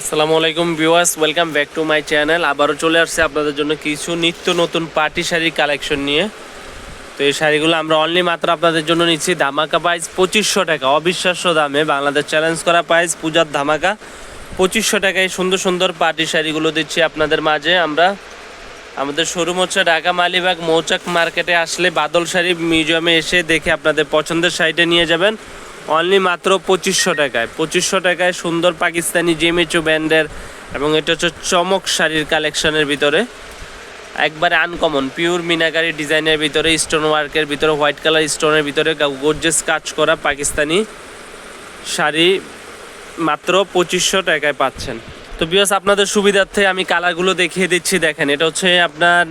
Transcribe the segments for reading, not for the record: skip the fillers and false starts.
আসসালামু আলাইকুম viewers, welcome back to my channel. আবারও চলে আসছে আপনাদের জন্য কিছু নিত্য নতুন পার্টি শাড়ির কালেকশন নিয়ে। তো এই শাড়িগুলো আমরা অনলি মাত্র আপনাদের জন্য নিচ্ছি ধামাকা প্রাইস 2500 টাকা, অবিশ্বাস্য দামে। বাংলাদেশ চ্যালেঞ্জ করা প্রাইস, পূজার ধামাকা 2500 টাকায় সুন্দর সুন্দর পার্টি শাড়িগুলো দিচ্ছি আপনাদের মাঝে আমরা। আমাদের শোরুম হচ্ছে ঢাকা মালিবাগ মৌচাক মার্কেটে আসলে বাদল শাড়ি মিউজিয়ামে এসে দেখে আপনাদের পছন্দের শাড়িটা নিয়ে যাবেন অনলি মাত্র 2500 টাকায়। 2500 টাকায় সুন্দর পাকিস্তানি জেমিচু ব্র্যান্ডের, এবং এটা হচ্ছে চমক শাড়ির কালেকশনের ভিতরে একবারে আনকমন পিওর মিনাকারি ডিজাইনের ভিতরে, স্টোন ওয়ার্কের ভিতরে, হোয়াইট কালার স্টোনের ভিতরে গর্জিয়াস কাজ করা পাকিস্তানি শাড়ি মাত্র 2500 টাকায় পাচ্ছেন। তো বিকজ আপনাদের সুবিধার্থে আমি কালারগুলো দেখিয়ে দিচ্ছি। দেখেন, এটা হচ্ছে আপনার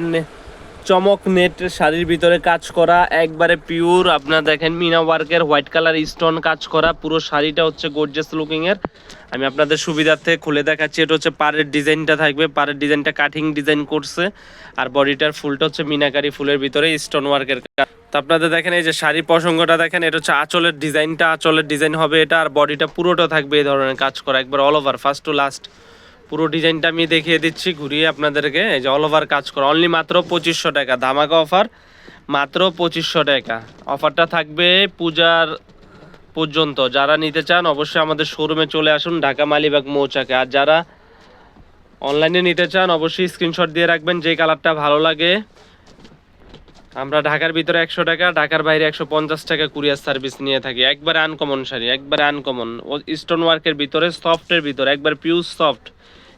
চমক নেট শাড়ির ভিতরে কাজ করা, একবারে পিওর আপনার দেখেন মিনা ওয়ার্কের হোয়াইট কালার স্টোন কাজ করা। পুরো শাড়িটা হচ্ছে গর্জিয়াস লুকিংয়ের। আমি আপনাদের সুবিধার্থে খুলে দেখাচ্ছি। এটা হচ্ছে পাড়ের ডিজাইনটা থাকবে, পাড়ের ডিজাইনটা কাটিং ডিজাইন করছে, আর বডিটার ফুলটা হচ্ছে মিনাকারি ফুলের ভিতরে স্টোন ওয়ার্কের কাজ। তো আপনাদের দেখেন এই যে শাড়ির প্রসঙ্গটা দেখেন, এটা হচ্ছে আঁচলের ডিজাইনটা, আঁচলের ডিজাইন হবে এটা, আর বডিটা পুরোটা থাকবে এই ধরনের কাজ করা, একবার all over first to last পুরো ডিজাইনটা আমি দেখিয়ে দিচ্ছি ঘুরিয়ে আপনাদেরকে। এই যে অল ওভার কাজ করা, অনলি মাত্র 2500 টাকা, ধামাকা অফার মাত্র 2500 টাকা। অফারটা থাকবে পূজার পর্যন্ত। যারা নিতে চান অবশ্যই আমাদের শোরুমে চলে আসুন ঢাকা মালিবাগ মৌচাকে। আর যারা অনলাইনে নিতে চান অবশ্যই স্ক্রিনশট দিয়ে রাখবেন যে কালারটা ভালো লাগে। আমরা ঢাকার ভিতরে 100 টাকা, ঢাকার বাইরে 150 টাকা কুরিয়ার সার্ভিস নিয়ে থাকি। একবারে আনকমন শাড়ি, একবারে আনকমন স্টোন ওয়ার্কের ভিতরে, সফটের ভিতরে, একবার পিওর সফট।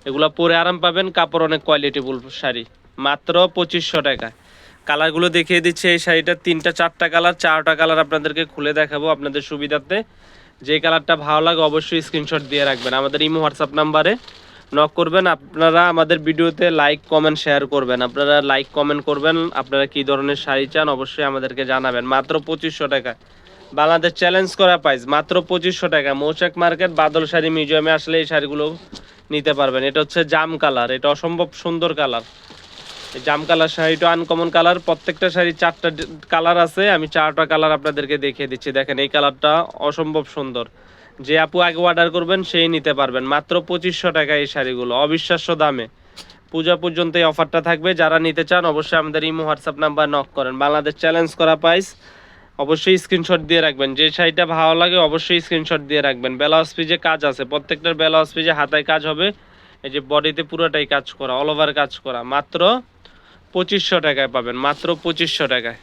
এগুলো পরে আরাম পাবেন, কাপড় অনেক কোয়ালিটিফুল শাড়ি, মাত্র 2500 টাকা। কালারগুলো দেখিয়ে দিচ্ছে। এই শাড়িটার 3টা 4টা কালার, 4টা কালার আপনাদেরকে খুলে দেখাবো আপনাদের সুবিধার্থে। যে কালারটা ভালো লাগে অবশ্যই স্ক্রিনশট দিয়ে রাখবেন, আমাদের ইমো হোয়াটসঅ্যাপ নাম্বারে নক করবেন। আপনারা আমাদের ভিডিওতে লাইক কমেন্ট শেয়ার করবেন, আপনারা লাইক কমেন্ট করবেন আপনারা কী ধরনের শাড়ি চান অবশ্যই আমাদেরকে জানাবেন। মাত্র 2500 টাকা, বাংলাদেশ চ্যালেঞ্জ করা প্রাইস, মাত্র 2500 টাকা। মৌচাক মার্কেট বাদল শাড়ি মিউজিয়ামে আসলে এই শাড়িগুলো নিতে পারবেন। এটা হচ্ছে জাম কালার, এটা অসম্ভব সুন্দর কালার। এই জাম কালার শাড়িটা আনকমন কালার। প্রত্যেকটা শাড়ি 4টা কালার আছে, আমি 4টা কালার আপনাদেরকে দেখিয়ে দিচ্ছি। দেখেন এই কালারটা অসম্ভব সুন্দর। যে আপু আগে অর্ডার করবেন সেই নিতে পারবেন, মাত্র 2500 টাকা এই শাড়িগুলো, অবিশ্বাস্য দামে। পূজা পর্যন্ত এই অফারটা থাকবে। যারা নিতে চান অবশ্যই আমাদের ইমো হোয়াটসঅ্যাপ নাম্বার নক করেন। বাংলাদেশ চ্যালেঞ্জ করা প্রাইস, অবশ্যই স্ক্রিনশট দিয়ে রাখবেন। যে শাড়িটা ভালো লাগে অবশ্যই স্ক্রিনশট দিয়ে রাখবেন। ব্লাউজ পিসে কাজ আছে, প্রত্যেকটার ব্লাউজ পিসে হাতায় কাজ হবে। এই যে বডিতে পুরোটাই কাজ করা, অল ওভার কাজ করা, মাত্র 2500 টাকায় পাবেন, মাত্র 2500 টাকায়।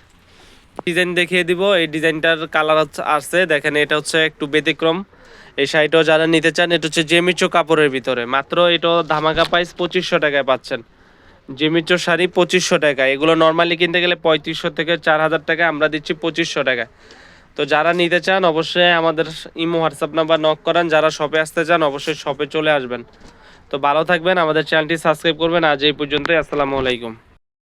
ডিজাইন দেখিয়ে দিব। এই ডিজাইনটার কালার আছে দেখেন, এটা হচ্ছে একটু ব্যতিক্রম। এই শাড়িটাও যারা নিতে চান, এটা হচ্ছে জেমিচো কাপড়ের ভিতরে, মাত্র এটা ধামাকা প্রাইস 2500 টাকায় পাচ্ছেন। জেমিচো শাড়ি 2500 টাকা। এগুলো নর্মালি কিনতে গেলে 3500 থেকে 4000 টাকা, আমরা দিচ্ছি 2500 টাকা। তো যারা নিতে চান অবশ্যই আমাদের ইমো হোয়াটসঅ্যাপ নাম্বার নক করেন। যারা শপে আসতে চান অবশ্যই শপে চলে আসবেন। তো ভালো থাকবেন, আমাদের চ্যানেলটি সাবস্ক্রাইব করবেন। আজ এই পর্যন্তই, আসসালামু আলাইকুম।